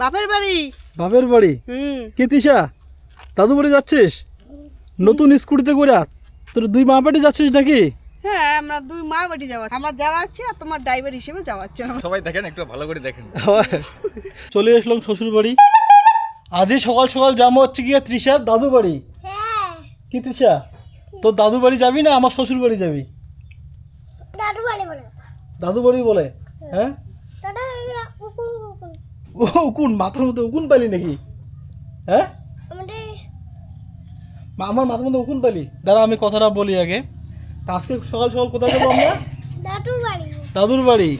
বাপের বাড়ি। বাপের বাড়ি? কে তিশা, দাদু বাড়ি যাচ্ছিস নতুন স্কুটিতে করে? তোর দুই মা বাড়ি যাচ্ছিস নাকি? হ্যাঁ, আমরা দুই মা বাড়ি যাওয়া, আমার যাওয়া আছে আর তোমার ড্রাইভার হিসেবে যাওয়া আছে। সবাই দেখেন, একটু ভালো করে দেখেন। চলে আসলাম শ্বশুর বাড়ি। আজই সকাল সকাল যাবো হচ্ছে গিয়ে তৃষার দাদু বাড়ি। কি তৃষা, তোর দাদু বাড়ি যাবি না আমার শ্বশুর বাড়ি যাবি? দাদু বাড়ি বলে? হ্যাঁ, উকুন মাথার মধ্যে উকুন পালি নাকি? হ্যাঁ, আমার মাথার মধ্যে উকুন পালি? দাঁড়া আমি কথাটা বলি আগে। তা আজকে সকাল সকাল কোথায় যাবো আমরা? দাদুর বাড়ি।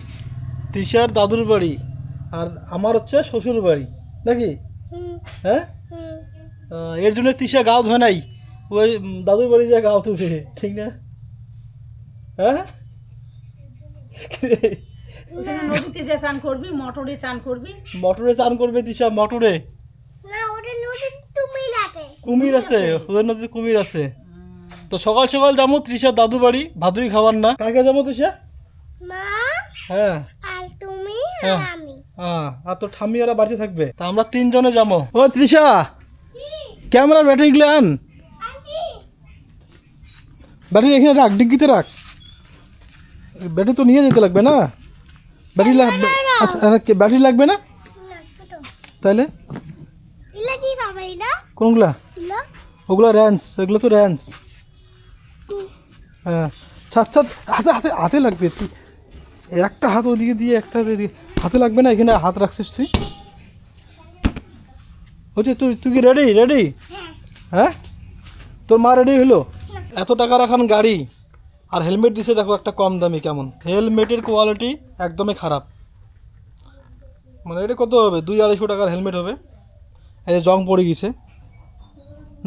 তৃষার দাদুর বাড়ি আর আমার হচ্ছে শ্বশুর বাড়ি নাকি? হ্যাঁ, এর জন্য তৃষা গাও ধোয় নাই, ওই দাদুর বাড়ি যা গাও ধুবে, ঠিক না? হ্যাঁ, নদীতে যে চান করবি, মোটরে চান করবি। মোটরে চান করবে তৃষা? মোটরে কুমির আছে, ওদের নদীতে কুমির আছে। তো সকাল সকাল যাবো তৃষার দাদু বাড়ি, ভাদুরি খাবার না। কাকে যাবো তৃষা? হ্যাঁ, হ্যাঁ, আর তোর ঠাম্মি ওরা বাড়িতে থাকবে। তা আমরা তিনজনে যাবো। ও তৃষা, ক্যামেরার ব্যাটারি গুলো আন। ব্যাটারি এখানে রাখ, ডিগ্গিতে রাখ। ব্যাটারি তো নিয়ে যেতে লাগবে না? ব্যাটারি লাগবে? আচ্ছা, ব্যাটারি লাগবে না তাহলে? কোনগুলা? ওগুলো র্যান্স, এগুলো তো র্যান্স। হ্যাঁ, আচ্ছা, হাতে হাতে হাতে লাগবে। তুই একটা হাত ওদিকে দিয়ে একটা ওদিকে, হাতে লাগবে না? এখানে হাত রাখছিস তুই? হচ্ছে তুই তুই কি রেডি? রেডি? হ্যাঁ, তোর মা রেডি হলো? এত টাকার এখন গাড়ি আর হেলমেট দিছে দেখো একটা কম দামি। কেমন হেলমেটের কোয়ালিটি? একদমই খারাপ। মানে এটা কত হবে? 200-250 টাকার হেলমেট হবে। এই যে জং পড়ে গেছে,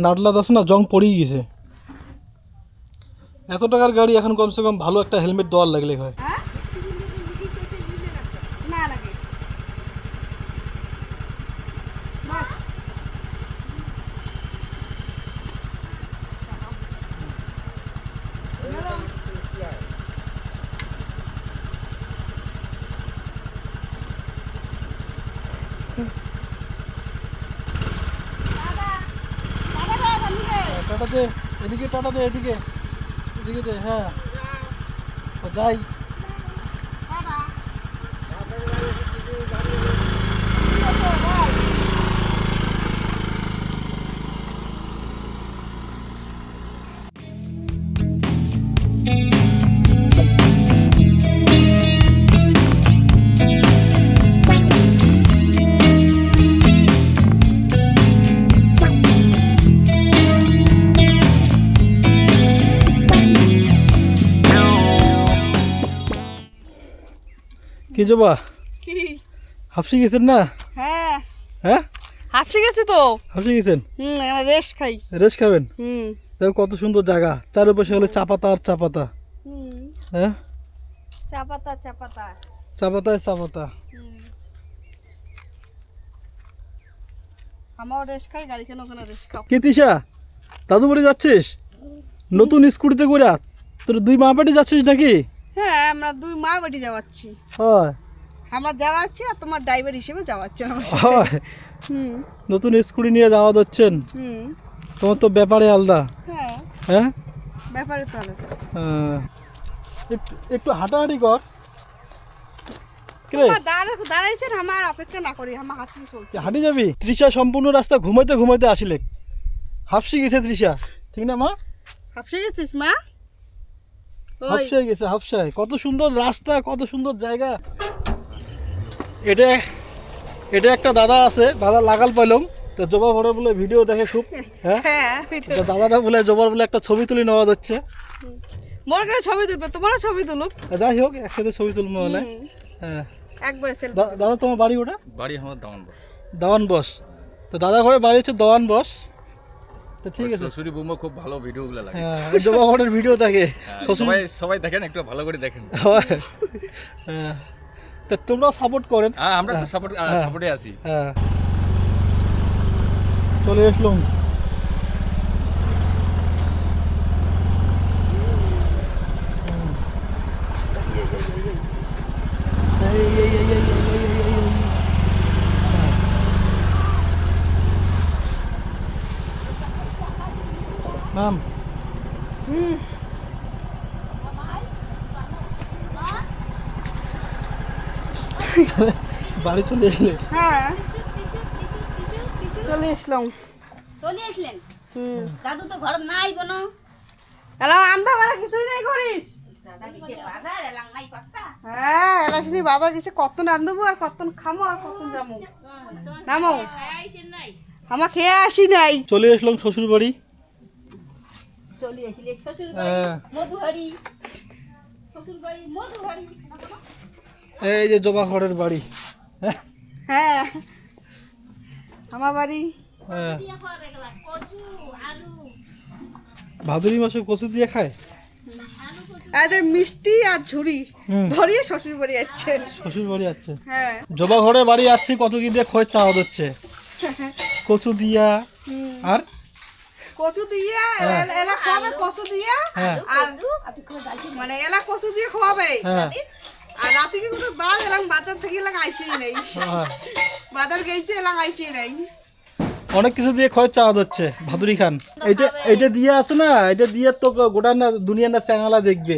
নাটলাদ আছে না, জং পড়েই গেছে। এত টাকার গাড়ি এখন কমসে কম ভালো একটা হেলমেট দেওয়ার লাগলে হয়। না লাগে টাটা দে, এদিকে টাটা দে, এদিকে এদিকে দে। হ্যাঁ, যাই। কি জবা, কি হাফসি গেছেন না? হ্যাঁ, হ্যাঁ, হাফসে গেছি তো। হাফসি গেছেন? রেস্ট খাই। রেস্ট খাবেন? দেখো কত সুন্দর জায়গা, চারপাশে হলে চা পাতা আর চা পাতা। হ্যাঁ, চা পাতা চা পাতা চা পাতায় চা পাতা। আমার রেস্ট খাই, গাড়ি কেন ওখানে রেস্ট খাও। কে তৃষা, দাদু বাড়ি যাচ্ছিস নতুন স্কুটিতে করে? তোর দুই মা বাড়ি যাচ্ছিস নাকি? হ্যাঁ, আমরা দুই মা বাড়ি যাওয়াচ্ছি। হয়, আমার যাওয়া আছে আর তোমার ড্রাইভার হিসেবে যাওয়া আছে আমার সাথে। হয়। নতুন স্কুটি নিয়ে যাওয়া যাচ্ছেন, তোমার তো ব্যাপারে আলাদা। হ্যাঁ, হ্যাঁ, ব্যাপারে তো আলাদা। একটু হাঁটাহাঁটি কর। দাঁড়াইছেন, আমার অপেক্ষা না করি, আমার হাঁটি চলছে। হাঁটি যাবি? তৃষা সম্পূর্ণ রাস্তা ঘুমাইতে ঘুমাইতে আসিলে, হাফসি গেছে তৃষা, ঠিক না মা? হাফসে গেছিস মা? হাফসায় গেছে, হাফসায়। কত সুন্দর রাস্তা, কত সুন্দর জায়গা। এটা এটা একটা দাদা আছে, দাদা লাগাল পাইলাম তো। জবা ভরে বলে ভিডিও দেখে খুব। হ্যাঁ, তো দাদাটা বলে জবার বলে একটা ছবি তুলি নেওয়া যাচ্ছে। মোর কাছে ছবি তুলবে, তোমারও ছবি তুলুক। যাই হোক, একসাথে ছবি তুলবো বলে। হ্যাঁ, একবারে সেলফি। দাদা তোমার বাড়ি ওটা? বাড়ি আমার দাওয়ান বস। দাওয়ান বস। তো দাদা ঘরে বাড়ি হচ্ছে দাওয়ান বস। তো ঠিক আছে, শ্বশুরি বৌমা খুব ভালো ভিডিওগুলো লাগে। হ্যাঁ, জবা ভরের ভিডিও দেখে। সবাই সবাই দেখেন, একটু ভালো করে দেখেন। হ্যাঁ, তা তোমরাও সাপোর্ট করেন। হ্যাঁ, আমরা তো সাপোর্টে আছি। হ্যাঁ, চলে আসলাম। নাম বাড়ি চলে এলে হ্যাঁ চলে আসলাম চলে আসলেন হুম দাদু তো ঘর নাই কোনো এলাম আন্দা বাড়া কিছুই নাই করিস দাদা কিসে বাজার এলাম নাই পাত্তা হ্যাঁ এলাশনি বাজার গেছে কত রান্ধবো আর কত খামো আর কত যাবো নামো আমার খেয়ে আসি নাই চলে আসলাম শ্বশুর বাড়ি চলে আসলে শ্বশুর হ্যাঁ, মধুহারি শ্বশুর বাড়ি মধুহারি এই যে জবা ঘরের বাড়ি হ্যাঁ, হ্যাঁ আমার বাড়ি হ্যাঁ। কচু আলু ভাদুরি মাসে কচু দিয়ে খায় এদের মিষ্টি আর ঝুড়ি হুম। ধরিয়ে শ্বশুর বাড়ি যাচ্ছে শ্বশুর বাড়ি আছে হ্যাঁ জবা ঘরে বাড়ি যাচ্ছি কত কি দিয়ে খোঁজ চাওয়া হচ্ছে কচু দিয়া হুম। আর কচু দিয়ে হ্যাঁ। এলা খাওয়াবে কচু দিয়ে হ্যাঁ আর মানে এলা কচু দিয়ে খাওয়াবে হ্যাঁ আর রাতে কি কোনো বাদ এলাম বাজার থেকে এলাকা আইসেই নেই হ্যাঁ। বাজার গেছে এলাকা আইসেই নেই অনেক কিছু দিয়ে খোঁজ চাওয়া হচ্ছে ভাদুরি খান এটা দিয়ে আছে না এটা দিয়ে তো গোটা না দুনিয়া না চ্যাঙালা দেখবে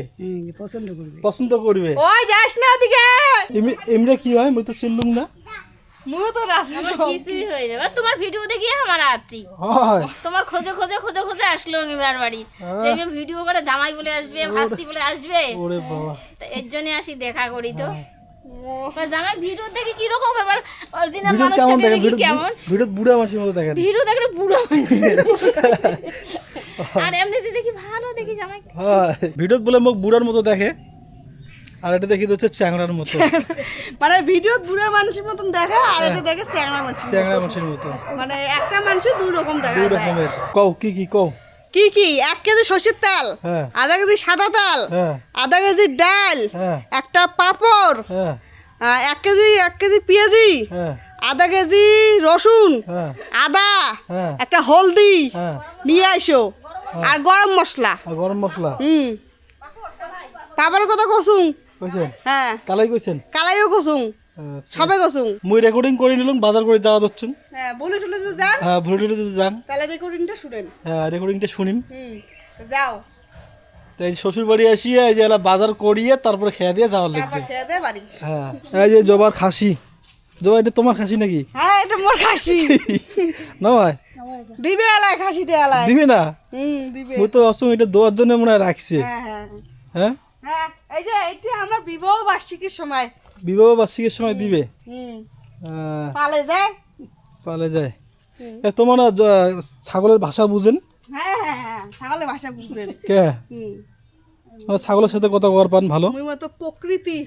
পছন্দ করবে ওই যাস না ওদিকে এমনি কি হয় মুই তো চিনলুম না মুও তো রাসি কিছুই হয় না তোমার ভিডিও দেখি আমার আছি হয় তোমার খোঁজে খোঁজে খোঁজে খোঁজে আসলো এবার বাড়ি যে আমি ভিডিও করে জামাই বলে আসবে ভাস্তি বলে আসবে ওরে বাবা তো এর জন্য আসি দেখা করি তো তো জামাই ভিডিও দেখি কি রকম এবার অরিজিনাল ভিডিও কেমন মানুষটাকে দেখেন দেখি কেমন ভিডিও বুড়া মাসির মতো দেখেন ভিডিও দেখলে বুড়ো মানুষ আর এমনিতে দেখি ভালো দেখি জামাই হয় ভিডিও বলে মুখ বুড়ার মতো দেখে আর এটা দেখি তো হচ্ছে চ্যাংড়ার মতো মানে ভিডিও বুড়ো মানুষের মতন দেখা আর এটা দেখে চ্যাংড়া মানুষ চ্যাংড়া মাসির মতো মানে একটা মানুষের দুই রকম দেখা দুই যায় রকমের কও কি কও কি কি 1 কেজি সর্ষের তেল হ্যাঁ আধা কেজি সাদা তেল হ্যাঁ আধা কেজি ডাল হ্যাঁ একটা পাঁপড় হ্যাঁ 1 কেজি পেঁয়াজি হ্যাঁ আধা কেজি রসুন হ্যাঁ আদা হ্যাঁ একটা হলদি হ্যাঁ নিয়ে আসো আর গরম মশলা আর গরম মশলা পাপড়ের কথা কসুম কইছেন হ্যাঁ কালাই কইছেন কালাইও কসুম আচ্ছা। সবে কসুম মুই রেকর্ডিং করে নিলাম বাজার করে যাওয়া দচ্ছুন হ্যাঁ বলে টলে তো যান হ্যাঁ ভুলটুলে যদি যান তাহলে রেকর্ডিংটা শুনেন হ্যাঁ রেকর্ডিংটা শুনিম তো যাও তাই শ্বশুর বাড়ি আসিয়ে এই যে এলা বাজার করিয়ে তারপরে খেয়ে দিয়ে যাওয়ার লাগবে তারপর খেয়ে দে বাড়ি হ্যাঁ এই যে জবার খাসি জবা এটা তোমার খাসি নাকি হ্যাঁ এটা মোর খাসি না ভাই দিবে এলাই খাসিটা এলাই দিবি না দিবে মুই তো অসম এটা দেওয়ার জন্য মনে হয় রাখছে হ্যাঁ হ্যাঁ হ্যাঁ হ্যাঁ এইটা আমার বিবাহ বার্ষিকীর সময় বিবাহ বার্ষিকের সময় দিবে হুম হ্যাঁ, পালে যায় পালে যায় এ তোমার না ছাগলের ভাষা বুঝেন হ্যাঁ হ্যাঁ হ্যাঁ ছাগলের ভাষা বুঝছেন কে হুম ছাগলের সাথে কথা কর পান ভালো মুই মতো প্রকৃতি